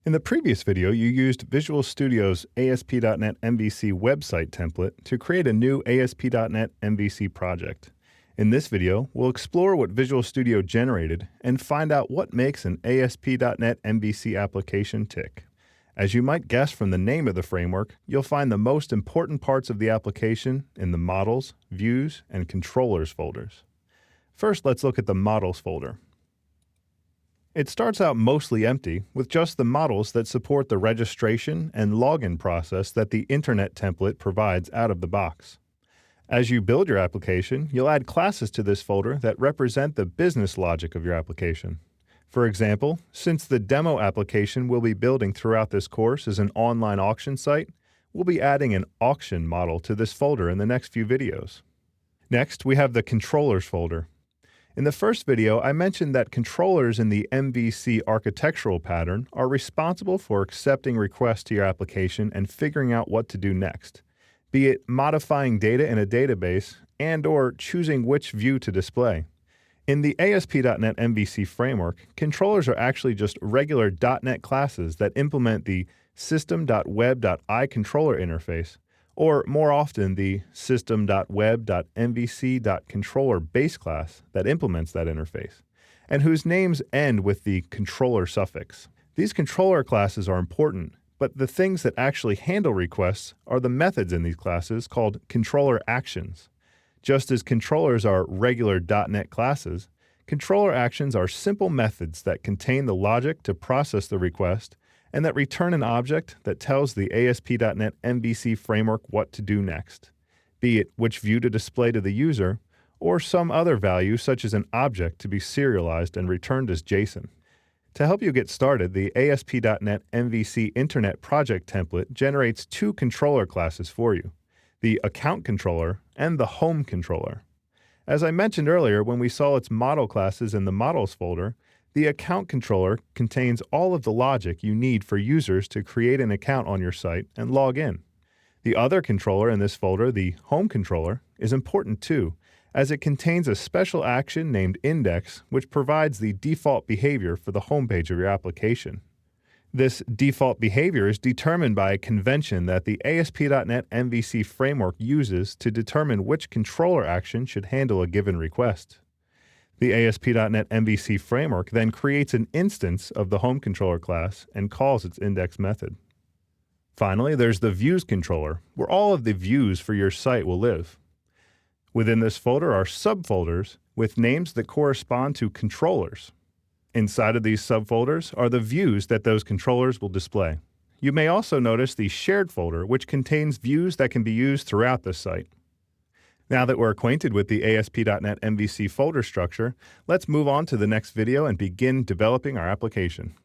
In the previous video, you used Visual Studio's ASP.NET MVC website template to create a new ASP.NET MVC project. In this video, we'll explore what Visual Studio generated and find out what makes an ASP.NET MVC application tick. As you might guess from the name of the framework, you'll find the most important parts of the application in the Models, Views, and Controllers folders. First, let's look at the Models folder. It starts out mostly empty, with just the models that support the registration and login process that the Internet template provides out of the box. As you build your application, you'll add classes to this folder that represent the business logic of your application. For example, since the demo application we'll be building throughout this course is an online auction site, we'll be adding an auction model to this folder in the next few videos. Next, we have the Controllers folder. In the first video, I mentioned that controllers in the MVC architectural pattern are responsible for accepting requests to your application and figuring out what to do next, be it modifying data in a database and/or choosing which view to display. In the ASP.NET MVC framework, controllers are actually just regular .NET classes that implement the system.web.iController interface, or more often the system.web.mvc.controller base class that implements that interface, and whose names end with the controller suffix. These controller classes are important, but the things that actually handle requests are the methods in these classes called controller actions. Just as controllers are regular .NET classes, controller actions are simple methods that contain the logic to process the request and that return an object that tells the ASP.NET MVC framework what to do next, be it which view to display to the user, or some other value such as an object to be serialized and returned as JSON. To help you get started, the ASP.NET MVC Internet project template generates two controller classes for you, the Account Controller and the Home Controller. As I mentioned earlier when we saw its model classes in the Models folder, the Account Controller contains all of the logic you need for users to create an account on your site and log in. The other controller in this folder, the Home Controller, is important too, as it contains a special action named Index which provides the default behavior for the homepage of your application. This default behavior is determined by a convention that the ASP.NET MVC framework uses to determine which controller action should handle a given request. The ASP.NET MVC framework then creates an instance of the Home Controller class and calls its index method. Finally, there's the Views controller, where all of the views for your site will live. Within this folder are subfolders with names that correspond to controllers. Inside of these subfolders are the views that those controllers will display. You may also notice the Shared folder, which contains views that can be used throughout the site. Now that we're acquainted with the ASP.NET MVC folder structure, let's move on to the next video and begin developing our application.